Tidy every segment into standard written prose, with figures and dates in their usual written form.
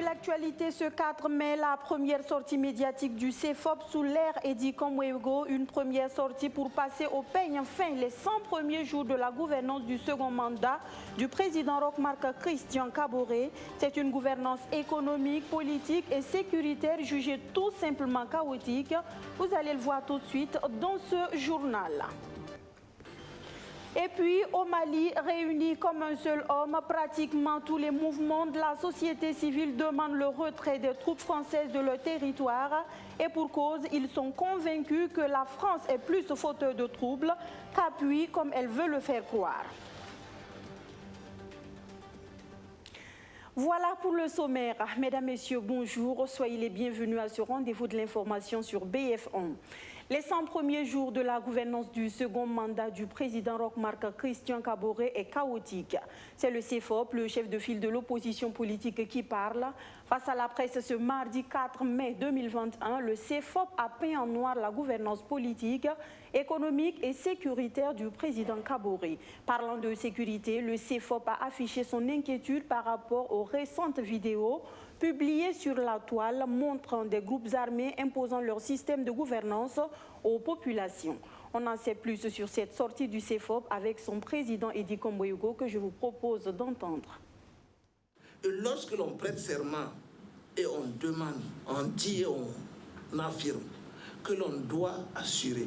L'actualité ce 4 mai, la première sortie médiatique du CFOP sous l'ère Edi Komwego, une première sortie pour passer au peigne fin les 100 premiers jours de la gouvernance du second mandat du président Roch-Marc Christian Kaboré. C'est une gouvernance économique, politique et sécuritaire jugée tout simplement chaotique. Vous allez le voir tout de suite dans ce journal. Et puis, au Mali, réunis comme un seul homme, pratiquement tous les mouvements de la société civile demandent le retrait des troupes françaises de leur territoire. Et pour cause, ils sont convaincus que la France est plus fauteur de troubles qu'appui, comme elle veut le faire croire. Voilà pour le sommaire. Mesdames, Messieurs, bonjour. Soyez les bienvenus à ce rendez-vous de l'information sur BF1. Les 100 premiers jours de la gouvernance du second mandat du président Roch-Marc Christian Kaboré est chaotique. C'est le CFOP, le chef de file de l'opposition politique, qui parle. Face à la presse ce mardi 4 mai 2021, le CFOP a peint en noir la gouvernance politique, économique et sécuritaire du président Kaboré. Parlant de sécurité, le CFOP a affiché son inquiétude par rapport aux récentes vidéos publiées sur la toile montrant des groupes armés imposant leur système de gouvernance aux populations. On en sait plus sur cette sortie du CFOP avec son président Edi Komwego que je vous propose d'entendre. Lorsque l'on prête serment et on demande, on dit, on affirme que l'on doit assurer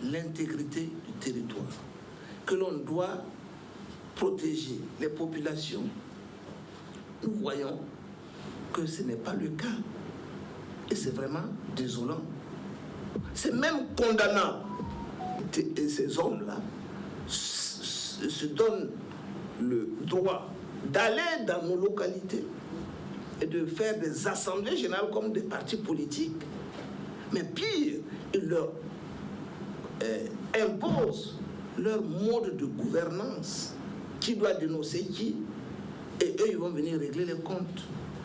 l'intégrité du territoire, que l'on doit protéger les populations, nous voyons que ce n'est pas le cas. Et c'est vraiment désolant. C'est même condamnable. Et ces hommes-là se donnent le droit d'aller dans nos localités et de faire des assemblées générales comme des partis politiques. Mais pire, ils leur imposent leur mode de gouvernance. Qui doit dénoncer qui? Et eux, ils vont venir régler les comptes.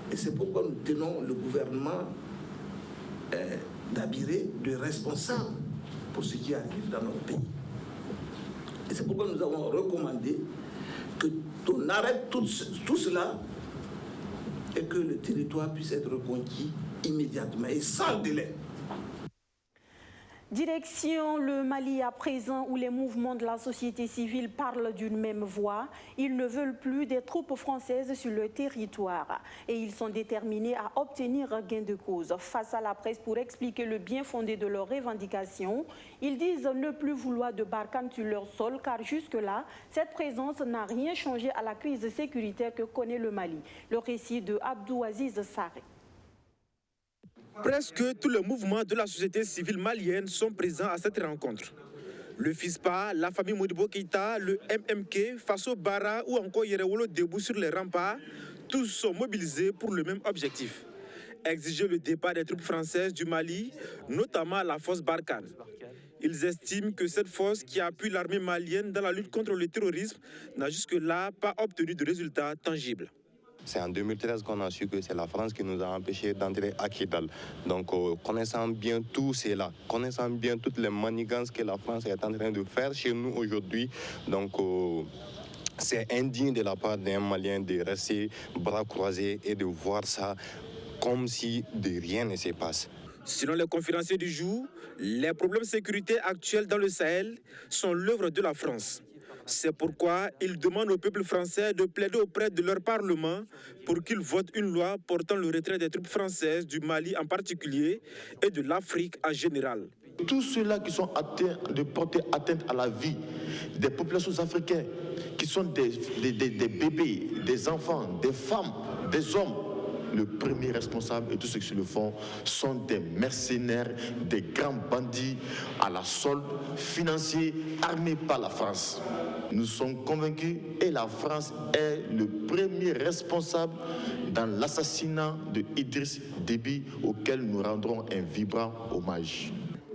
Et c'est pourquoi nous tenons le gouvernement d'Abiré de responsable pour ce qui arrive dans notre pays. Et c'est pourquoi nous avons recommandé qu'on arrête tout cela et que le territoire puisse être reconquis immédiatement et sans délai. Direction le Mali à présent où les mouvements de la société civile parlent d'une même voix. Ils ne veulent plus des troupes françaises sur le territoire et ils sont déterminés à obtenir un gain de cause. Face à la presse pour expliquer le bien fondé de leurs revendications, ils disent ne plus vouloir de Barkhane sur leur sol car jusque-là, cette présence n'a rien changé à la crise sécuritaire que connaît le Mali. Le récit de Abdou Aziz Saré. Presque tous les mouvements de la société civile malienne sont présents à cette rencontre. Le FISPA, la famille Modibo Keïta, le MMK, Faso Bara ou encore Yerewolo debout sur les remparts, tous sont mobilisés pour le même objectif. Exiger le départ des troupes françaises du Mali, notamment la force Barkhane. Ils estiment que cette force qui appuie l'armée malienne dans la lutte contre le terrorisme n'a jusque-là pas obtenu de résultats tangibles. C'est en 2013 qu'on a su que c'est la France qui nous a empêchés d'entrer à Kidal. Donc, connaissant bien tout cela, connaissant bien toutes les manigances que la France est en train de faire chez nous aujourd'hui, donc c'est indigne de la part d'un Malien de rester bras croisés et de voir ça comme si de rien ne se passe. Selon les conférenciers du jour, les problèmes sécuritaires actuels dans le Sahel sont l'œuvre de la France. C'est pourquoi ils demandent au peuple français de plaider auprès de leur Parlement pour qu'ils votent une loi portant le retrait des troupes françaises du Mali en particulier et de l'Afrique en général. Tous ceux-là qui sont atteints de porter atteinte à la vie des populations africaines, qui sont des bébés, des enfants, des femmes, des hommes, le premier responsable et tous ceux qui le font sont des mercenaires, des grands bandits à la solde, financiers, armés par la France. Nous sommes convaincus et la France est le premier responsable dans l'assassinat de Idriss Déby auquel nous rendrons un vibrant hommage.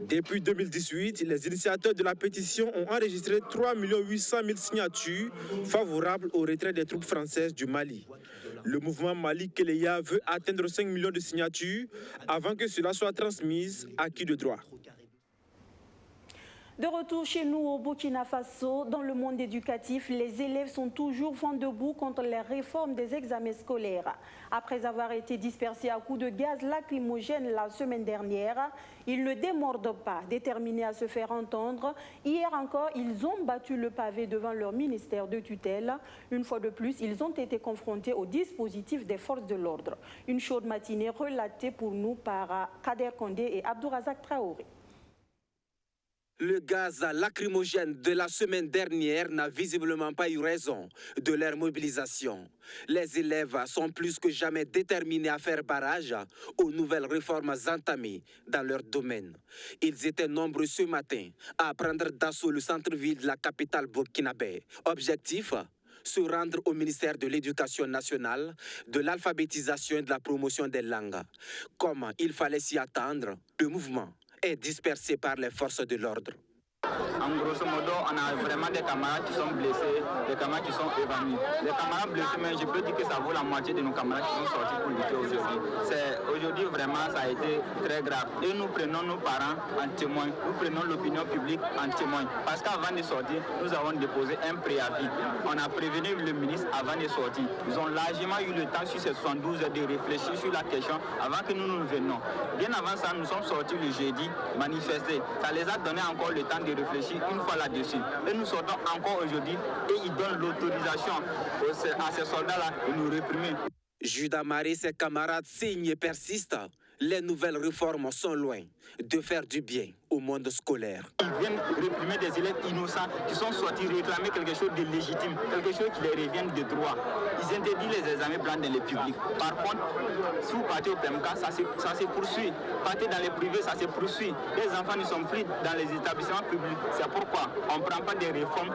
Depuis 2018, les initiateurs de la pétition ont enregistré 3 800 000 signatures favorables au retrait des troupes françaises du Mali. Le mouvement Mali Keleya veut atteindre 5 millions de signatures avant que cela soit transmis à qui de droit. De retour chez nous au Burkina Faso, dans le monde éducatif, les élèves sont toujours vent debout contre les réformes des examens scolaires. Après avoir été dispersés à coups de gaz lacrymogène la semaine dernière, ils ne démordent pas, déterminés à se faire entendre. Hier encore, ils ont battu le pavé devant leur ministère de tutelle. Une fois de plus, ils ont été confrontés au dispositif des forces de l'ordre. Une chaude matinée relatée pour nous par Kader Kondé et Abdourazak Traoré. Le gaz lacrymogène de la semaine dernière n'a visiblement pas eu raison de leur mobilisation. Les élèves sont plus que jamais déterminés à faire barrage aux nouvelles réformes entamées dans leur domaine. Ils étaient nombreux ce matin à prendre d'assaut le centre-ville de la capitale burkinabé. Objectif ? Se rendre au ministère de l'Éducation nationale, de l'alphabétisation et de la promotion des langues. Comme il fallait s'y attendre, le mouvement est dispersé par les forces de l'ordre. En grosso modo, on a vraiment des camarades qui sont blessés, des camarades qui sont évanouis. Les camarades blessés, mais je peux dire que ça vaut la moitié de nos camarades qui sont sortis pour lutter aujourd'hui. Aujourd'hui, vraiment, ça a été très grave. Et nous prenons nos parents en témoin, nous prenons l'opinion publique en témoin. Parce qu'avant de sortir, nous avons déposé un préavis. On a prévenu le ministre avant de sortir. Ils ont largement eu le temps sur ces 72 heures de réfléchir sur la question avant que nous venions. Bien avant ça, nous sommes sortis le jeudi manifester. Ça les a donné encore le temps de réfléchir une fois là-dessus. Et nous sortons encore aujourd'hui et ils donnent l'autorisation à ces soldats-là de nous réprimer. Judas Marie et ses camarades signent et persistent. Les nouvelles réformes sont loin de faire du bien au monde scolaire. Ils viennent réprimer des élèves innocents qui sont sortis réclamer quelque chose de légitime, quelque chose qui les revient de droit. Ils interdisent les examens blancs dans les publics. Par contre, si vous partez au PMK, ça se poursuit. Partez dans les privés, ça se poursuit. Les enfants ne sont plus dans les établissements publics. C'est pourquoi on ne prend pas des réformes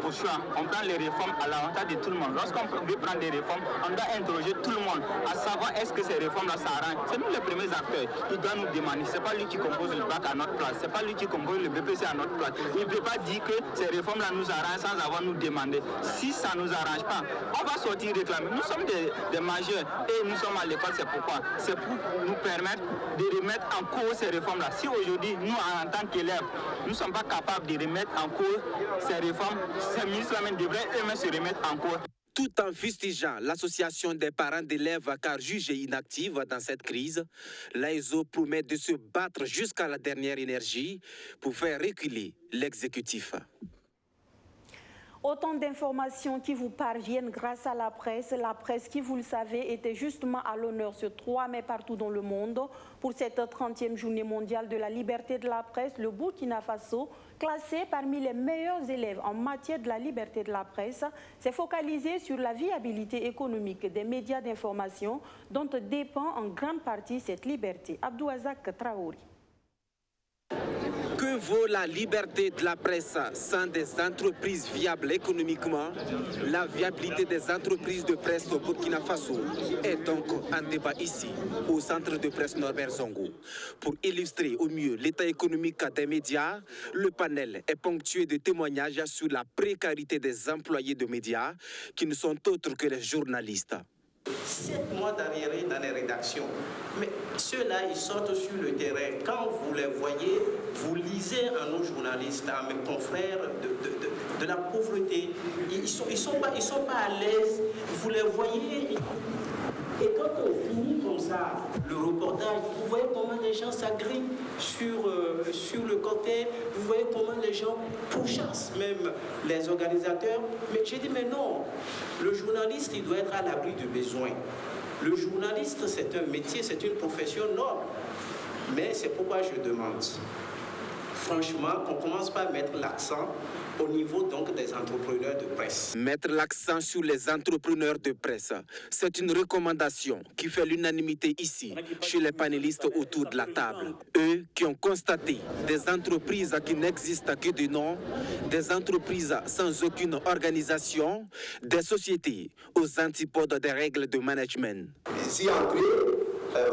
pour choix. On prend les réformes à l'avantage de tout le monde. Lorsqu'on veut prendre des réformes, on doit interroger tout le monde à savoir est-ce que ces réformes-là s'arrangent. C'est nous les premiers acteurs. Il doit nous demander. Ce n'est pas lui qui compose le bac à notre place. Ce n'est pas lui qui compose le BPC à notre place. Il ne peut pas dire que ces réformes-là nous arrangent sans avoir nous demandé. Si ça ne nous arrange pas, on va sortir réclamer. Nous sommes des majeurs et nous sommes à l'école, c'est pourquoi. C'est pour nous permettre de remettre en cause ces réformes-là. Si aujourd'hui, nous, en tant qu'élèves, nous ne sommes pas capables de remettre en cause ces réformes, ces ministres-là devraient eux-mêmes se remettre en cause. Tout en fustigeant l'association des parents d'élèves car jugée inactive dans cette crise, l'AESO promet de se battre jusqu'à la dernière énergie pour faire reculer l'exécutif. Autant d'informations qui vous parviennent grâce à la presse qui, vous le savez, était justement à l'honneur ce 3 mai partout dans le monde. Pour cette 30e journée mondiale de la liberté de la presse, le Burkina Faso, classé parmi les meilleurs élèves en matière de la liberté de la presse, s'est focalisé sur la viabilité économique des médias d'information dont dépend en grande partie cette liberté. Abdourazak Traoré. Que vaut la liberté de la presse sans des entreprises viables économiquement? La viabilité des entreprises de presse au Burkina Faso est donc un débat ici, au centre de presse Norbert Zongo. Pour illustrer au mieux l'état économique des médias, le panel est ponctué de témoignages sur la précarité des employés de médias qui ne sont autres que les journalistes. 7 mois d'arriérés dans les rédactions. Mais ceux-là, ils sortent sur le terrain. Quand vous les voyez, vous lisez à nos journalistes, à mes confrères de la pauvreté. Ils sont pas à l'aise. Vous les voyez. Et quand on finit comme ça le reportage, vous voyez comment les gens s'agrippent sur le côté, vous voyez comment les gens pourchassent même les organisateurs. Mais j'ai dit, mais non, le journaliste, il doit être à l'abri du besoin. Le journaliste, c'est un métier, c'est une profession noble. Mais c'est pourquoi je demande, franchement, qu'on ne commence pas à mettre l'accent au niveau donc des entrepreneurs de presse. Mettre l'accent sur les entrepreneurs de presse, c'est une recommandation qui fait l'unanimité ici, chez les panélistes autour de la table. Eux qui ont constaté des entreprises qui n'existent que de nom, des entreprises sans aucune organisation, des sociétés aux antipodes des règles de management. Si entrez,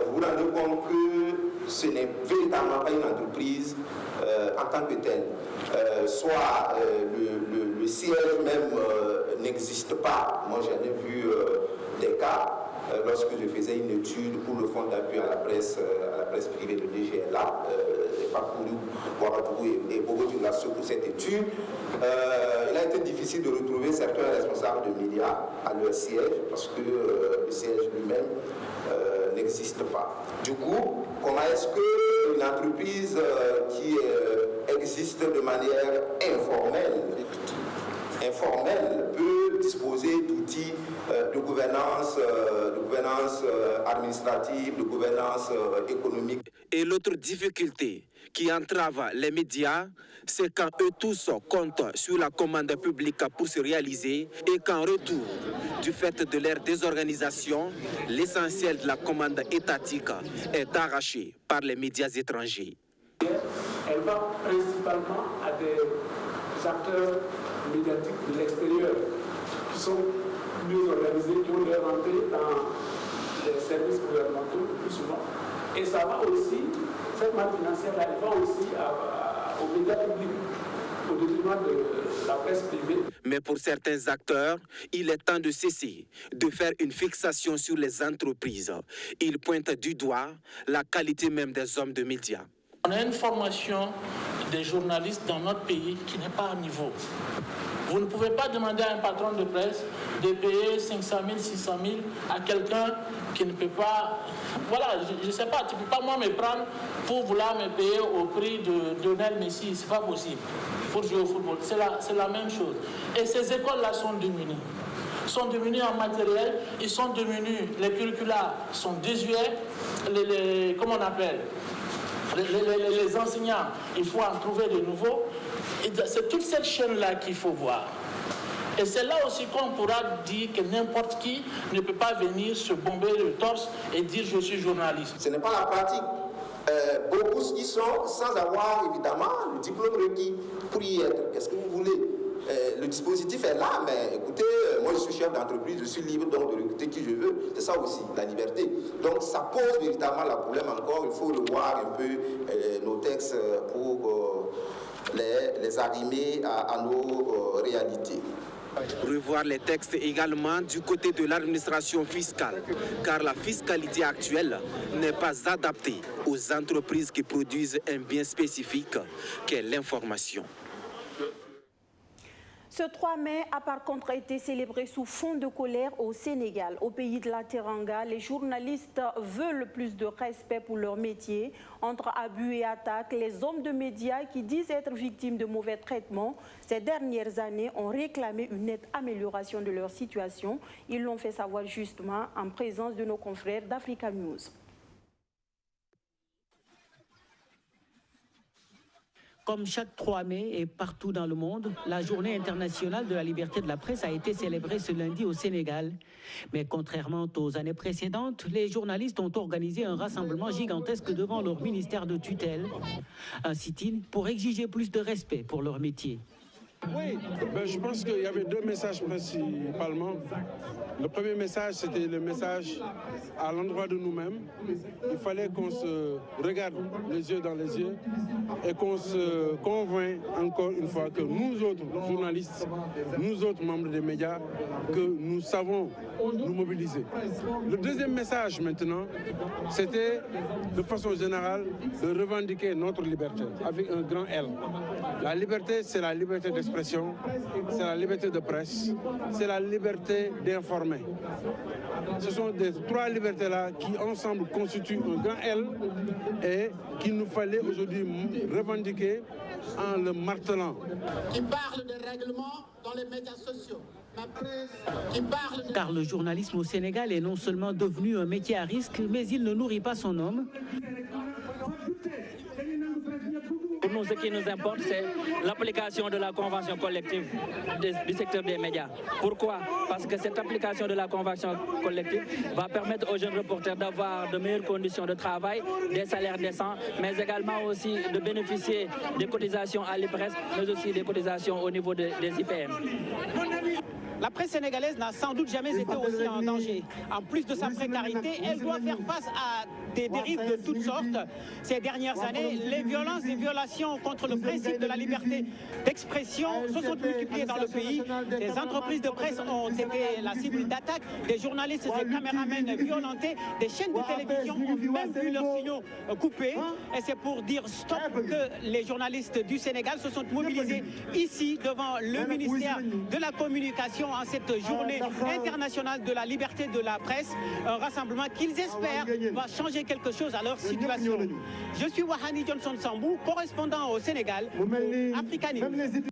vous vous rendez compte que ce n'est véritablement pas une entreprise en tant que telle. Soit le siège même n'existe pas. Moi, j'en ai vu des cas. Lorsque je faisais une étude pour le fonds d'appui à la presse privée, le DGLA, j'ai parcouru Ouagadougou et Bobo-Dioulasso pour cette étude. Il a été difficile de retrouver certains responsables de médias à leur siège parce que le siège lui-même n'existe pas. Du coup, comment est-ce qu'une entreprise qui existe de manière informelle peut disposer d'outils de gouvernance administrative, de gouvernance économique. Et l'autre difficulté qui entrave les médias, c'est quand eux tous comptent sur la commande publique pour se réaliser et qu'en retour du fait de leur désorganisation, l'essentiel de la commande étatique est arraché par les médias étrangers. Elle va principalement à des acteurs médiatiques de l'extérieur qui sont mieux organisés, qui ont leur entrée dans les services gouvernementaux le plus souvent. Et ça va aussi, cette manne financière-là, elle va aussi aux médias publics, au détriment de la presse privée. Mais pour certains acteurs, il est temps de cesser de faire une fixation sur les entreprises. Ils pointent du doigt la qualité même des hommes de médias. On a une formation des journalistes dans notre pays qui n'est pas à niveau. Vous ne pouvez pas demander à un patron de presse de payer 500 000, 600 000 à quelqu'un qui ne peut pas... Voilà, je ne sais pas, tu ne peux pas moi me prendre pour vouloir me payer au prix de Lionel Messi, ce n'est pas possible. Pour jouer au football, c'est la même chose. Et ces écoles-là sont diminuées. Sont diminuées en matériel, ils sont diminués, les curricula sont désuets, comment on appelle, les enseignants, il faut en trouver de nouveaux. C'est toute cette chaîne-là qu'il faut voir. Et c'est là aussi qu'on pourra dire que n'importe qui ne peut pas venir se bomber le torse et dire je suis journaliste. Ce n'est pas la pratique. Beaucoup y sont sans avoir évidemment le diplôme requis pour y être. Qu'est-ce que vous voulez? Le dispositif est là, mais écoutez, moi je suis chef d'entreprise, je suis libre donc de recruter qui je veux. C'est ça aussi, la liberté. Donc ça pose véritablement le problème encore. Il faut revoir un peu nos textes pour les arrimer à nos réalités. Revoir les textes également du côté de l'administration fiscale, car la fiscalité actuelle n'est pas adaptée aux entreprises qui produisent un bien spécifique qu'est l'information. Ce 3 mai a par contre été célébré sous fond de colère au Sénégal. Au pays de la Teranga, les journalistes veulent plus de respect pour leur métier. Entre abus et attaques, les hommes de médias qui disent être victimes de mauvais traitements ces dernières années ont réclamé une nette amélioration de leur situation. Ils l'ont fait savoir justement en présence de nos confrères d'Africa News. Comme chaque 3 mai et partout dans le monde, la journée internationale de la liberté de la presse a été célébrée ce lundi au Sénégal. Mais contrairement aux années précédentes, les journalistes ont organisé un rassemblement gigantesque devant leur ministère de tutelle. Un sit-in pour exiger plus de respect pour leur métier. Oui, je pense qu'il y avait 2 messages principalement. Le premier message, c'était le message à l'endroit de nous-mêmes. Il fallait qu'on se regarde les yeux dans les yeux et qu'on se convainc encore une fois que nous autres journalistes, nous autres membres des médias, que nous savons nous mobiliser. Le deuxième message maintenant, c'était de façon générale de revendiquer notre liberté avec un grand L. La liberté, c'est la liberté d'expression, c'est la liberté de presse, c'est la liberté d'informer. Ce sont ces 3 libertés-là qui ensemble constituent un grand L et qu'il nous fallait aujourd'hui revendiquer en le martelant. Qui parle de règlements dans les médias sociaux. Car le journalisme au Sénégal est non seulement devenu un métier à risque, mais il ne nourrit pas son homme. Pour nous, ce qui nous importe, c'est l'application de la convention collective du secteur des médias. Pourquoi? Parce que cette application de la convention collective va permettre aux jeunes reporters d'avoir de meilleures conditions de travail, des salaires décents, mais également aussi de bénéficier des cotisations à l'IPRES, mais aussi des cotisations au niveau des IPM. La presse sénégalaise n'a sans doute jamais été aussi en danger. En plus de sa précarité, elle doit faire face à des dérives de toutes sortes ces dernières années. Les violences et violations contre le principe de la liberté d'expression se sont multipliées dans le pays. Des entreprises de presse ont été la cible d'attaques, des journalistes et caméramens violentés, des chaînes de télévision ont même vu leurs signaux coupés. Et c'est pour dire stop que les journalistes du Sénégal se sont mobilisés ici devant le ministère de la Communication en cette journée internationale de la liberté de la presse. Un rassemblement qu'ils espèrent va changer quelque chose à leur situation. Je suis Wahani Johnson Sambou, correspondant au Sénégal pour Africa News.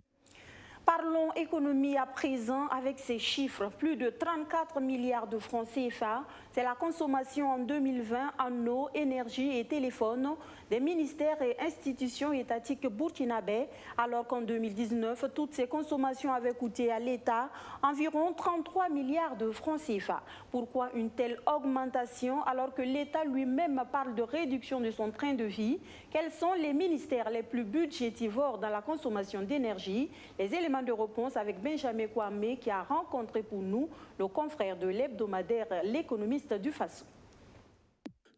Parlons économie à présent avec ces chiffres. Plus de 34 milliards de francs CFA, c'est la consommation en 2020 en eau, énergie et téléphone des ministères et institutions étatiques burkinabés, alors qu'en 2019, toutes ces consommations avaient coûté à l'État environ 33 milliards de francs CFA. Pourquoi une telle augmentation alors que l'État lui-même parle de réduction de son train de vie? Quels sont les ministères les plus budgétivores dans la consommation d'énergie? Les éléments de réponse avec Benjamin Kwame qui a rencontré pour nous le confrère de l'hebdomadaire L'économiste du Faso.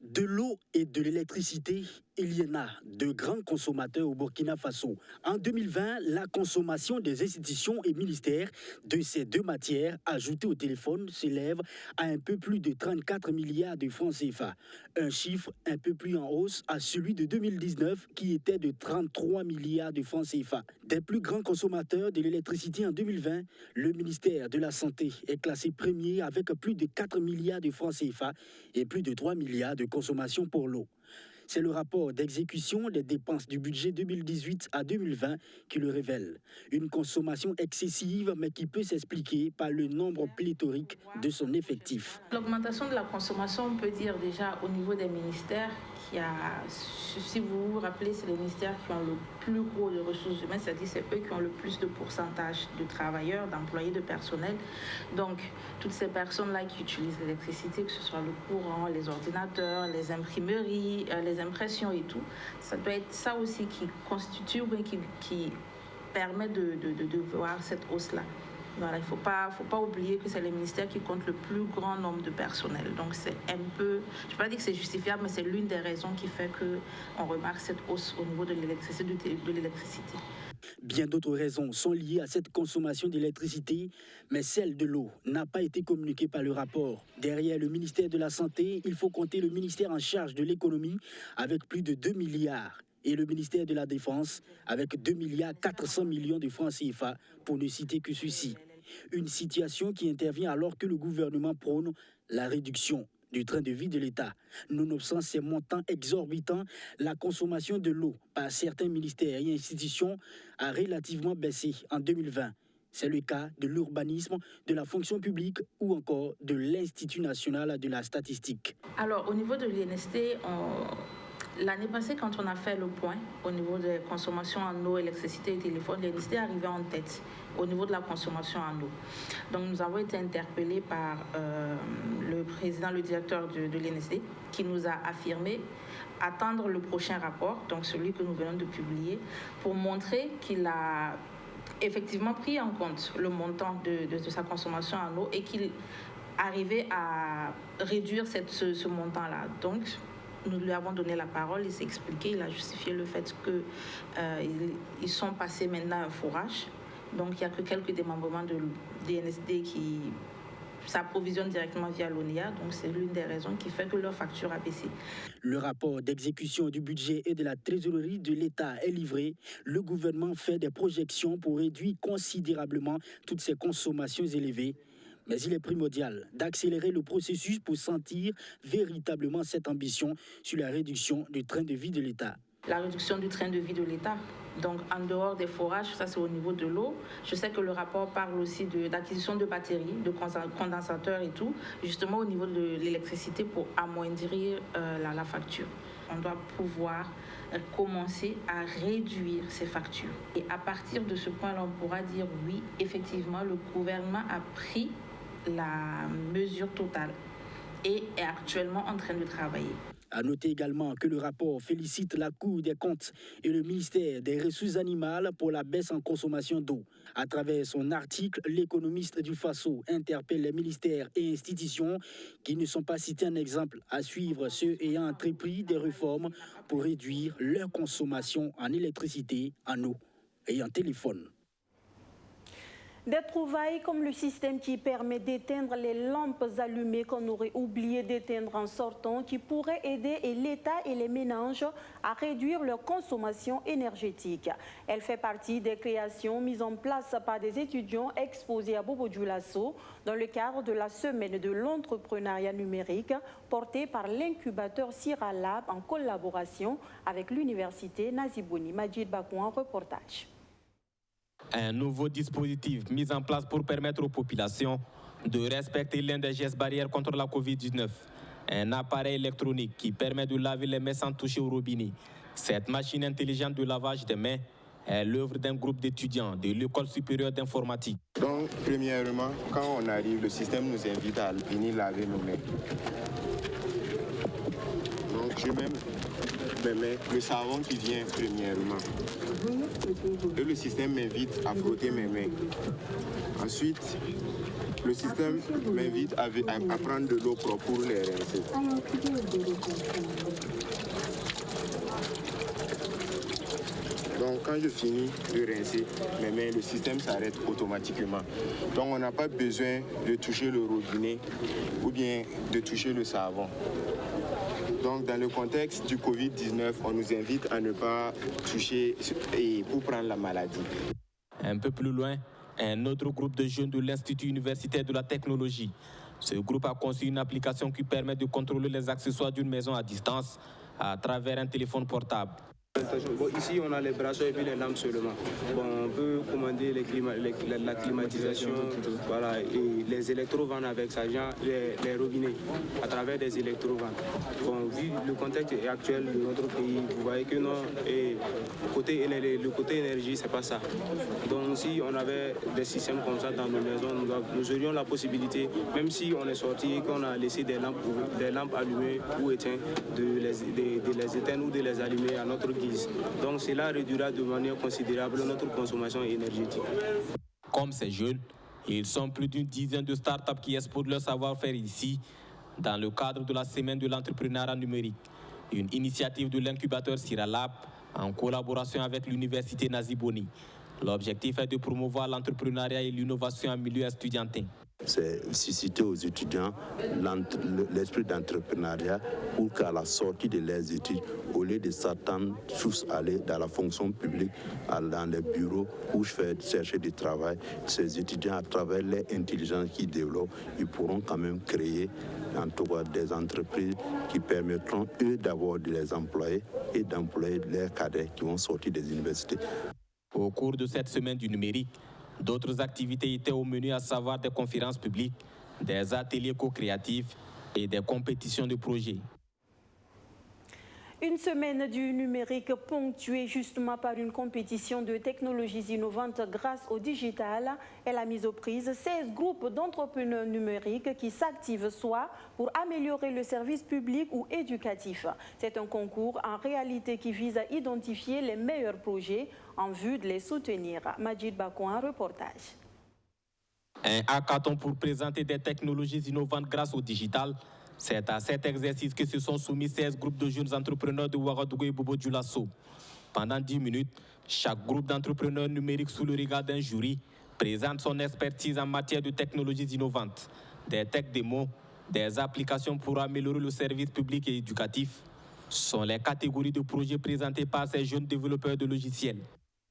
De l'eau et de l'électricité, il y en a de grands consommateurs au Burkina Faso. En 2020, la consommation des institutions et ministères de ces deux matières ajoutées au téléphone s'élève à un peu plus de 34 milliards de francs CFA. Un chiffre un peu plus en hausse à celui de 2019 qui était de 33 milliards de francs CFA. Des plus grands consommateurs de l'électricité en 2020, le ministère de la Santé est classé premier avec plus de 4 milliards de francs CFA et plus de 3 milliards de consommation pour l'eau. C'est le rapport d'exécution des dépenses du budget 2018 à 2020 qui le révèle. Une consommation excessive, mais qui peut s'expliquer par le nombre pléthorique de son effectif. L'augmentation de la consommation, on peut dire déjà au niveau des ministères, si vous vous rappelez, c'est les ministères qui ont le plus gros de ressources humaines, c'est-à-dire c'est eux qui ont le plus de pourcentage de travailleurs, d'employés, de personnel. Donc, toutes ces personnes-là qui utilisent l'électricité, que ce soit le courant, les ordinateurs, les imprimeries, les impressions et tout, ça doit être ça aussi qui constitue ou qui permet de voir cette hausse-là. Voilà, il ne faut pas oublier que c'est les ministères qui comptent le plus grand nombre de personnel. Donc c'est un peu, je ne vais pas dire que c'est justifiable, mais c'est l'une des raisons qui fait qu'on remarque cette hausse au niveau de l'électricité. Bien d'autres raisons sont liées à cette consommation d'électricité, mais celle de l'eau n'a pas été communiquée par le rapport. Derrière le ministère de la Santé, il faut compter le ministère en charge de l'économie avec plus de 2 milliards. Et le ministère de la Défense avec 2 milliards 400 millions de francs CFA, pour ne citer que ceci. Une situation qui intervient alors que le gouvernement prône la réduction du train de vie de l'État. Nonobstant ces montants exorbitants, la consommation de l'eau par certains ministères et institutions a relativement baissé en 2020. C'est le cas de l'urbanisme, de la fonction publique ou encore de l'Institut national de la statistique. Alors, au niveau de l'INST, l'année passée, quand on a fait le point au niveau des consommations en eau, électricité et téléphone, l'INST est arrivé en tête au niveau de la consommation en eau. Donc nous avons été interpellés par le président, le directeur de l'INST, qui nous a affirmé attendre le prochain rapport, donc celui que nous venons de publier, pour montrer qu'il a effectivement pris en compte le montant de sa consommation en eau et qu'il arrivait à réduire ce montant-là. Donc, nous lui avons donné la parole, il s'est expliqué, il a justifié le fait qu'ils sont passés maintenant à un fourrage. Donc, il n'y a que quelques démembrements de l'INSD qui s'approvisionnent directement via l'ONIA. Donc, c'est l'une des raisons qui fait que leur facture a baissé. Le rapport d'exécution du budget et de la trésorerie de l'État est livré. Le gouvernement fait des projections pour réduire considérablement toutes ces consommations élevées. Mais il est primordial d'accélérer le processus pour sentir véritablement cette ambition sur la réduction du train de vie de l'État. La réduction du train de vie de l'État. Donc, en dehors des forages, ça c'est au niveau de l'eau. Je sais que le rapport parle aussi d'acquisition de batteries, de condensateurs et tout, justement au niveau de l'électricité pour amoindrir la facture. On doit pouvoir commencer à réduire ces factures. Et à partir de ce point-là, on pourra dire oui, effectivement, le gouvernement a pris la mesure totale et est actuellement en train de travailler. À noter également que le rapport félicite la Cour des comptes et le ministère des Ressources animales pour la baisse en consommation d'eau. À travers son article, l'économiste du Faso interpelle les ministères et institutions qui ne sont pas cités en exemple à suivre ceux ayant entrepris des réformes pour réduire leur consommation en électricité, en eau et en téléphone. Des trouvailles comme le système qui permet d'éteindre les lampes allumées qu'on aurait oublié d'éteindre en sortant, qui pourrait aider l'État et les ménages à réduire leur consommation énergétique. Elle fait partie des créations mises en place par des étudiants exposés à Bobo Dioulasso dans le cadre de la semaine de l'entrepreneuriat numérique portée par l'incubateur Sira Lab en collaboration avec l'université Nazibouni. Majid Bakouan, reportage. Un nouveau dispositif mis en place pour permettre aux populations de respecter l'un des gestes barrières contre la Covid-19. Un appareil électronique qui permet de laver les mains sans toucher au robinet. Cette machine intelligente de lavage des mains est l'œuvre d'un groupe d'étudiants de l'École supérieure d'informatique. Donc, premièrement, quand on arrive, le système nous invite à venir laver nos mains. Donc, je mets mes mains, le savon qui vient premièrement. Et le système m'invite à frotter mes mains. Ensuite, le système m'invite à prendre de l'eau propre pour les rincer. Donc quand je finis de rincer mes mains, le système s'arrête automatiquement. Donc on n'a pas besoin de toucher le robinet ou bien de toucher le savon. Donc dans le contexte du Covid-19, on nous invite à ne pas toucher pour prendre la maladie. Un peu plus loin, un autre groupe de jeunes de l'Institut universitaire de la technologie. Ce groupe a conçu une application qui permet de contrôler les accessoires d'une maison à distance à travers un téléphone portable. Bon, ici, on a les brasseurs et puis les lampes seulement. Bon, on peut commander la climatisation, voilà, et les électrovannes avec ça, genre les robinets, à travers des électrovannes. Bon, vu le contexte actuel de notre pays, vous voyez que non, et le côté énergie, c'est pas ça. Donc, si on avait des systèmes comme ça dans nos maisons, nous aurions la possibilité, même si on est sorti et qu'on a laissé des lampes allumées ou éteintes, de les éteindre ou de les allumer à notre guise. Donc cela réduira de manière considérable notre consommation énergétique. Comme ces jeunes, ils sont plus d'une dizaine de startups qui exposent leur savoir-faire ici, dans le cadre de la semaine de l'entrepreneuriat numérique, une initiative de l'incubateur Sira Lab en collaboration avec l'université Nazibouni. L'objectif est de promouvoir l'entrepreneuriat et l'innovation en milieu estudiantin. C'est susciter aux étudiants l'esprit d'entrepreneuriat pour qu'à la sortie de leurs études, au lieu de s'attendre tous à aller dans la fonction publique, dans les bureaux où chercher du travail, ces étudiants, à travers l'intelligence qu'ils développent, ils pourront quand même créer en tout cas des entreprises qui permettront eux d'avoir des employés et d'employer leurs cadets qui vont sortir des universités. Au cours de cette semaine du numérique, d'autres activités étaient au menu, à savoir des conférences publiques, des ateliers co-créatifs et des compétitions de projets. Une semaine du numérique ponctuée justement par une compétition de technologies innovantes grâce au digital. Elle a mis aux prises 16 groupes d'entrepreneurs numériques qui s'activent soit pour améliorer le service public ou éducatif. C'est un concours en réalité qui vise à identifier les meilleurs projets en vue de les soutenir. Majid Bakouan, reportage. Un hackathon pour présenter des technologies innovantes grâce au digital. C'est à cet exercice que se sont soumis 16 groupes de jeunes entrepreneurs de Ouagadougou et Bobo Dioulasso. Pendant 10 minutes, chaque groupe d'entrepreneurs numériques sous le regard d'un jury présente son expertise en matière de technologies innovantes, des tech démos, des applications pour améliorer le service public et éducatif. Sont les catégories de projets présentés par ces jeunes développeurs de logiciels.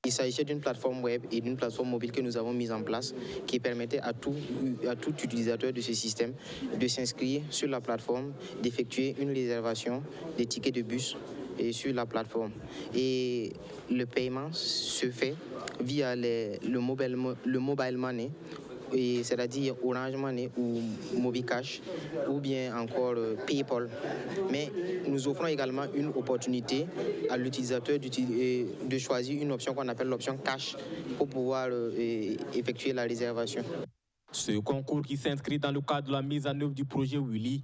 Il s'agissait d'une plateforme web et d'une plateforme mobile que nous avons mise en place qui permettait à tout utilisateur de ce système de s'inscrire sur la plateforme, d'effectuer une réservation des tickets de bus et sur la plateforme. Et le paiement se fait via le mobile money, c'est-à-dire Orange Money ou MobiCash ou bien encore PayPal. Mais nous offrons également une opportunité à l'utilisateur de choisir une option qu'on appelle l'option cash pour pouvoir effectuer la réservation. Ce concours qui s'inscrit dans le cadre de la mise en œuvre du projet Willy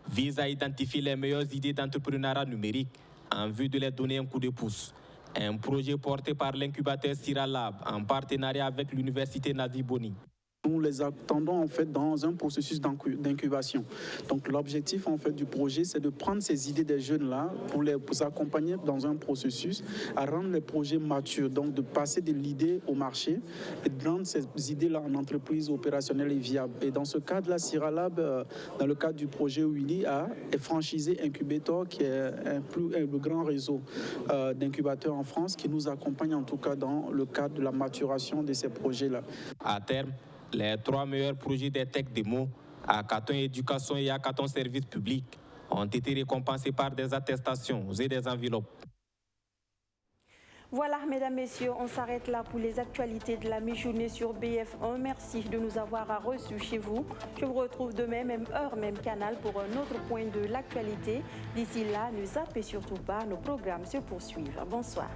vise à identifier les meilleures idées d'entrepreneuriat numérique en vue de les donner un coup de pouce. Un projet porté par l'incubateur Siralab en partenariat avec l'université Navi Boni. Nous les attendons en fait dans un processus d'incubation. Donc l'objectif en fait du projet, c'est de prendre ces idées des jeunes là pour les accompagner dans un processus à rendre les projets matures, donc de passer de l'idée au marché et de rendre ces idées là en entreprise opérationnelle et viable. Et dans ce cadre-là, Siralab, dans le cadre du projet Willy, est franchisé Incubator, qui est le grand réseau d'incubateurs en France, qui nous accompagne en tout cas dans le cadre de la maturation de ces projets-là. À terme, les 3 meilleurs projets des Tech Démo, Hackathon Éducation et Hackathon Service Public, ont été récompensés par des attestations et des enveloppes. Voilà, mesdames, messieurs, on s'arrête là pour les actualités de la mi-journée sur BF1. Merci de nous avoir reçus chez vous. Je vous retrouve demain, même heure, même canal, pour un autre point de l'actualité. D'ici là, ne zappez surtout pas, nos programmes se poursuivent. Bonsoir.